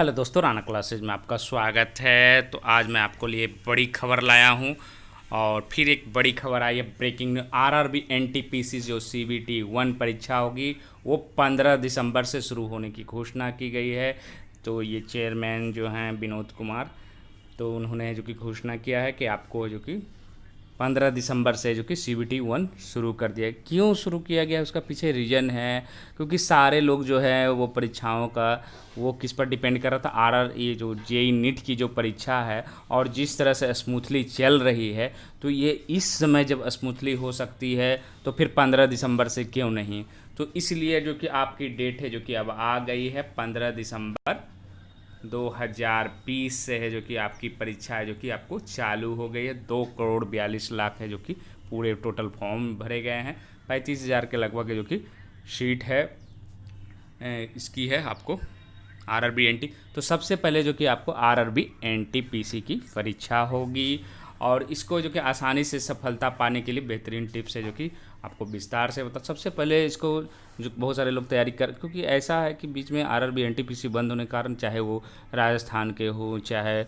Hello दोस्तों, Rana classes में आपका स्वागत है। तो आज मैं आपको लिए बड़ी खबर लाया हूँ और फिर एक बड़ी खबर आई है ब्रेकिंग न्यूज। आरआरबी एनटीपीसी जो सीबीटी 1 परीक्षा होगी वो 15 दिसंबर से शुरू होने की घोषणा की गई है। तो ये चेयरमैन जो हैं विनोद कुमार, तो उन्होंने जो कि घोषणा किया है कि आपको जो कि 15 दिसंबर से जो कि सीबीटी 1 शुरू कर दिया। क्यों शुरू किया गया उसका पीछे रीज़न है, क्योंकि सारे लोग जो है वो परीक्षाओं का वो किस पर डिपेंड कर रहा था। आरआर ये जो जेई नीट की जो परीक्षा है और जिस तरह से स्मूथली चल रही है, तो ये इस समय जब स्मूथली हो सकती है तो फिर 15 दिसंबर से क्यों नहीं। तो इसलिए जो कि आपकी डेट है जो कि अब आ गई है 15 दिसंबर 2020 से है जो कि आपकी परीक्षा है जो कि आपको चालू हो गई है। 2,42,00,000 है जो कि पूरे टोटल फॉर्म भरे गए हैं। 35,000 के लगभग जो कि सीट है इसकी है आपको आरआरबी एनटी। तो सबसे पहले जो कि आपको आरआरबी एनटीपीसी की परीक्षा होगी और इसको जो कि आसानी से सफलता पाने के लिए बेहतरीन टिप्स है जो कि आपको विस्तार से बता। सबसे पहले इसको जो बहुत सारे लोग तैयारी कर, क्योंकि ऐसा है कि बीच में आरआरबी एनटीपीसी बंद होने के कारण, चाहे वो राजस्थान के हो, चाहे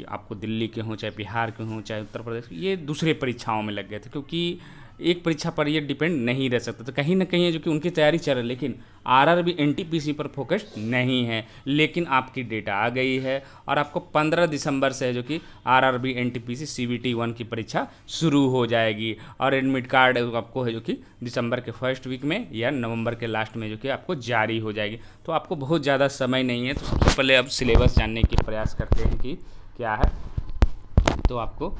आपको दिल्ली के हों, चाहे बिहार के हों, चाहे उत्तर प्रदेश, ये दूसरे परीक्षाओं में लग गए थे, क्योंकि एक परीक्षा पर ये डिपेंड नहीं रह सकता। तो कहीं ना कहीं जो कि उनकी तैयारी चल रही है, लेकिन आरआरबी एनटीपीसी पर फोकस नहीं है। लेकिन आपकी डेट आ गई है और आपको 15 दिसंबर से है जो कि आरआरबी एनटीपीसी सीबीटी 1 की परीक्षा शुरू हो जाएगी और एडमिट कार्ड आपको है जो कि दिसंबर के फर्स्ट वीक में या नवंबर के लास्ट में जो कि आपको जारी हो जाएगी। तो आपको बहुत ज़्यादा समय नहीं है। तो सबसे पहले अब सिलेबस जानने की प्रयास करते हैं कि क्या है। तो आपको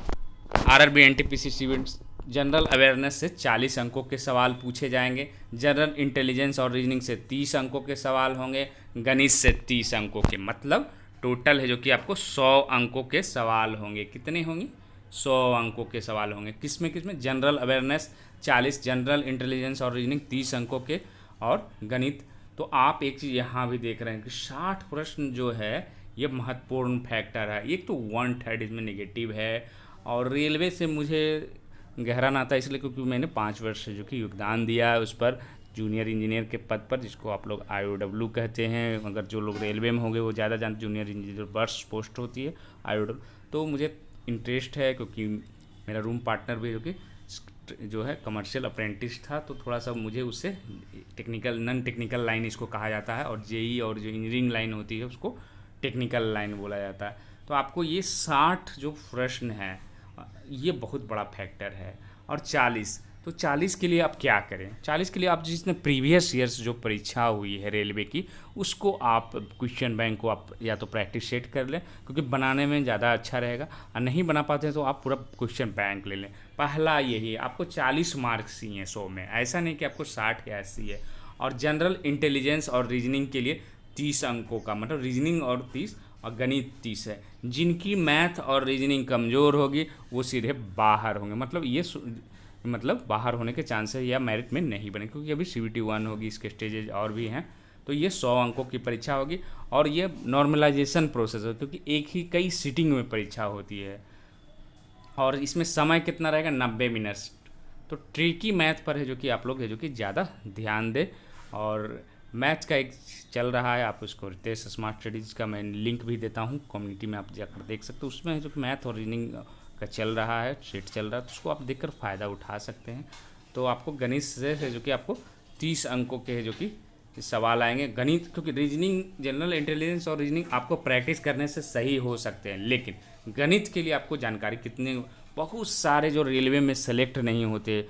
RRB NTPC CBT general awareness से 40 अंकों के सवाल पूछे जाएंगे। जनरल इंटेलिजेंस और रीजनिंग से 30 अंकों के सवाल होंगे। गणित से 30 अंकों के, मतलब टोटल है जो कि आपको 100 अंकों के सवाल होंगे। कितने होंगे? 100 अंकों के सवाल होंगे। किसमें किसमें? जनरल अवेयरनेस 40, जनरल इंटेलिजेंस और रीजनिंग 30 अंकों के, और गणित। तो आप एक चीज़ यहाँ भी देख रहे हैं कि 60 प्रश्न जो है ये महत्वपूर्ण फैक्टर है। एक तो 1/3 इसमें नेगेटिव है। और रेलवे से मुझे गहरा नाता इसलिए क्योंकि मैंने 5 वर्ष से जो कि योगदान दिया है उस पर, जूनियर इंजीनियर के पद पर, जिसको आप लोग आईओडब्ल्यू कहते हैं। अगर जो लोग रेलवे में होंगे वो ज़्यादा जानते, जूनियर इंजीनियर बर्स पोस्ट होती है आईओडब्ल्यू। तो मुझे इंटरेस्ट है क्योंकि मेरा रूम पार्टनर भी जो है कमर्शियल अप्रेंटिस था, तो थोड़ा सा मुझे उससे टेक्निकल, नॉन टेक्निकल लाइन इसको कहा जाता है, और जेई और जो इंजीनियरिंग लाइन होती है उसको टेक्निकल लाइन बोला जाता है। तो आपको ये 60 जो प्रश्न है ये बहुत बड़ा फैक्टर है। और 40, तो 40 के लिए आप क्या करें? 40 के लिए आप जिसने प्रीवियस ईयर्स जो परीक्षा हुई है रेलवे की, उसको आप क्वेश्चन बैंक को आप या तो प्रैक्टिस सेट कर लें, क्योंकि बनाने में ज़्यादा अच्छा रहेगा। और नहीं बना पाते हैं तो आप पूरा क्वेश्चन बैंक ले लें। पहला यही है, आपको 40 मार्क्स ही हैं 100 में, ऐसा नहीं कि आपको 60 या 80 है। और जनरल इंटेलिजेंस और रीजनिंग के लिए 30 अंकों का, मतलब रीजनिंग और 30 और गणित 30 है। जिनकी मैथ और रीजनिंग कमज़ोर होगी वो सीधे बाहर होंगे, मतलब बाहर होने के चांसेस या मेरिट में नहीं बने, क्योंकि अभी सीबीटी 1 होगी, इसके स्टेजेज और भी हैं। तो ये 100 अंकों की परीक्षा होगी और ये नॉर्मलाइजेशन प्रोसेस है, क्योंकि एक ही कई सीटिंग में परीक्षा होती है। और इसमें समय कितना रहेगा? 90 मिनट। तो ट्रिकी मैथ पर है जो कि आप लोग है जो कि ज़्यादा ध्यान दें। और मैथ का एक चल रहा है, आप उसको रितेश स्मार्ट स्टडीज़ का मैं लिंक भी देता हूँ, कम्युनिटी में आप जाकर देख सकते हो। उसमें जो मैथ और रीजनिंग का चल रहा है, सेट चल रहा है, तो उसको आप देखकर फ़ायदा उठा सकते हैं। तो आपको गणित से है जो कि आपको 30 अंकों के है जो कि सवाल आएंगे। गणित, क्योंकि रीजनिंग, जनरल इंटेलिजेंस और रीजनिंग आपको प्रैक्टिस करने से सही हो सकते हैं, लेकिन गणित के लिए आपको जानकारी कितने, बहुत सारे जो रेलवे में सेलेक्ट नहीं होते,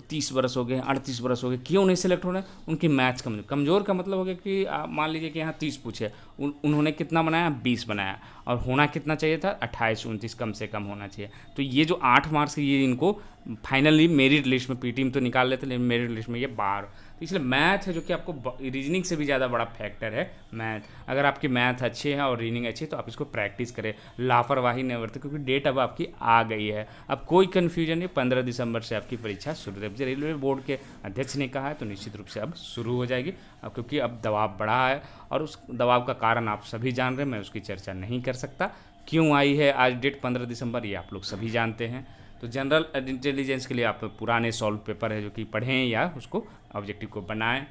30 बरस हो गए, 38 बरस हो गए, क्यों नहीं सेलेक्ट हो रहे हैं? उनकी मैथ्स कमजोर। कमज़ोर का मतलब हो गया कि आप मान लीजिए कि यहाँ 30 पूछे, उन्होंने कितना बनाया? 20 बनाया। और होना कितना चाहिए था? 28-29 कम से कम होना चाहिए। तो ये जो 8 मार्क्स, ये इनको फाइनली मेरिट लिस्ट में, पीटी में तो निकाल लेते, लेकिन मेरिट लिस्ट में ये बाहर। तो इसलिए मैथ है जो कि आपको रीजनिंग से भी ज़्यादा बड़ा फैक्टर है मैथ। अगर आपकी मैथ अच्छे हैं और रीजनिंग अच्छी है तो आप इसको प्रैक्टिस करें, लापरवाही नहीं बरतें, क्योंकि डेट अब आपकी आ गई है। अब कोई कन्फ्यूजन नहीं, 15 दिसंबर से आपकी परीक्षा शुरू है। रेलवे बोर्ड के अध्यक्ष ने कहा है तो निश्चित रूप से अब शुरू हो जाएगी। अब क्योंकि अब दबाव बढ़ा है और उस दबाव का कारण आप सभी जान रहे हैं, मैं उसकी चर्चा नहीं कर सकता। क्यों आई है आज डेट 15 दिसंबर, ये आप लोग सभी जानते हैं। तो जनरल इंटेलिजेंस के लिए आप पुराने सॉल्व पेपर है जो कि पढ़ें या उसको ऑब्जेक्टिव को बनाएं।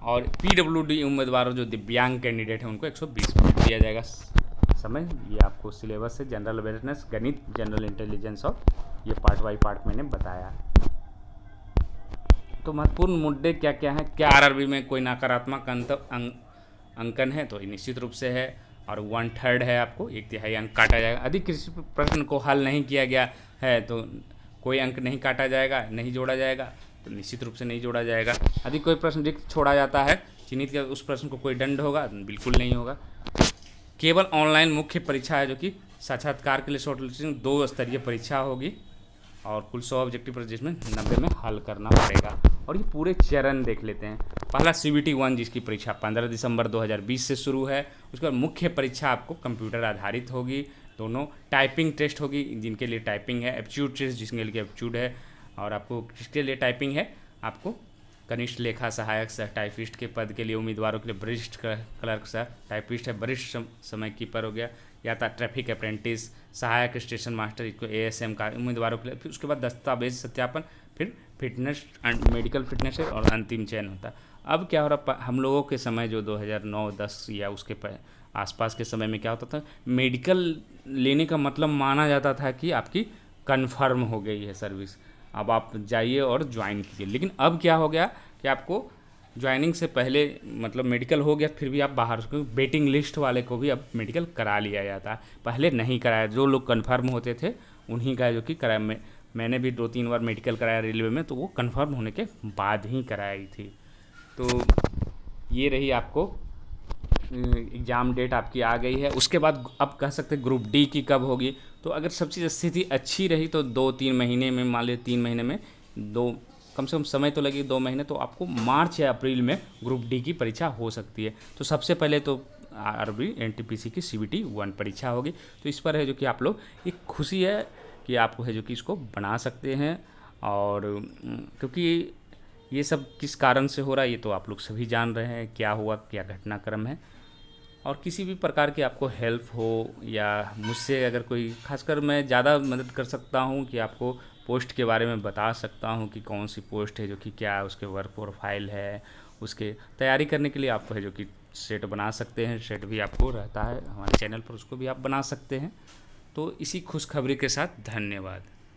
और PWD उम्मीदवारों जो दिव्यांग कैंडिडेट हैं उनको 120 मिनट दिया जाएगा समय। ये आपको सिलेबस से जनरल अवेयरनेस, गणित, जनरल इंटेलिजेंस और ये पार्ट बाई पार्ट मैंने बताया। तो महत्वपूर्ण मुद्दे क्या क्या हैं? क्या RRB में कोई नकारात्मक अंकन है? तो निश्चित रूप से है, और 1/3 है, आपको 1/3 अंक काटा जाएगा। अधिक किसी प्रश्न को हल नहीं किया गया है तो कोई अंक नहीं काटा जाएगा, नहीं जोड़ा जाएगा, तो निश्चित रूप से नहीं जोड़ा जाएगा। यदि कोई प्रश्न रिक्त छोड़ा जाता है चिन्हित किया, उस प्रश्न को कोई दंड होगा? बिल्कुल नहीं होगा। केवल ऑनलाइन मुख्य परीक्षा है जो कि साक्षात्कार के लिए शॉर्ट लिस्टिंग 2 स्तरीय परीक्षा होगी और कुल 100 ऑब्जेक्टिव पर जिसमें 90 में हल करना पड़ेगा। और ये पूरे चरण देख लेते हैं। पहला CBT 1 जिसकी परीक्षा 15 दिसंबर 2020 से शुरू है। उसके बाद मुख्य परीक्षा आपको कंप्यूटर आधारित होगी, दोनों टाइपिंग टेस्ट होगी जिनके लिए टाइपिंग है, एप्टीट्यूड टेस्ट जिसके लिए एप्टीट्यूड है, और आपको किसके लिए टाइपिंग है? आपको कनिष्ठ लेखा सहायक सह टाइपिस्ट के पद के लिए उम्मीदवारों के लिए वरिष्ठ क्लर्क सह टाइपिस्ट है, वरिष्ठ समय कीपर हो गया, या था ट्रैफिक अप्रेंटिस, सहायक स्टेशन मास्टर, इसको ASM का उम्मीदवारों के लिए। फिर उसके बाद दस्तावेज सत्यापन, फिर फिटनेस एंड मेडिकल फिटनेस है, और अंतिम चयन होता है। अब क्या हो रहा, हम लोगों के समय जो 2009-10 या उसके आसपास के समय में क्या होता था, मेडिकल लेने का मतलब माना जाता था कि आपकी कन्फर्म हो गई है सर्विस, अब आप जाइए और ज्वाइन कीजिए। लेकिन अब क्या हो गया कि आपको ज्वाइनिंग से पहले मतलब मेडिकल हो गया, फिर भी आप बाहर वेटिंग लिस्ट वाले को भी अब मेडिकल करा लिया जाता है। पहले नहीं कराया, जो लोग कन्फर्म होते थे उन्हीं का जो कि कराया। मैंने भी 2-3 बार मेडिकल कराया रेलवे में, तो वो कन्फर्म होने के बाद ही कराई थी। तो ये रही आपको एग्ज़ाम डेट आपकी आ गई है। उसके बाद अब कह सकते हैं ग्रुप D की कब होगी। तो अगर सब चीज़ स्थिति अच्छी रही तो 2-3 महीने में, मान लीजिए 3 महीने में, कम से कम समय तो लगे 2 महीने, तो आपको मार्च या अप्रैल में ग्रुप D की परीक्षा हो सकती है। तो सबसे पहले तो RRB NTPC की CBT 1 परीक्षा होगी। तो इस पर है जो कि आप लोग, एक खुशी है कि आपको है जो कि इसको बना सकते हैं। और क्योंकि ये सब किस कारण से हो रहा है ये तो आप लोग सभी जान रहे हैं, क्या हुआ, क्या घटनाक्रम है। और किसी भी प्रकार की आपको हेल्प हो या मुझसे अगर कोई, खासकर मैं ज़्यादा मदद कर सकता हूँ कि आपको पोस्ट के बारे में बता सकता हूँ कि कौन सी पोस्ट है, जो कि क्या उसके वर्क प्रोफाइल है, उसके तैयारी करने के लिए आपको है जो कि सेट बना सकते हैं। सेट भी आपको रहता है हमारे चैनल पर, उसको भी आप बना सकते हैं। तो इसी खुशखबरी के साथ धन्यवाद।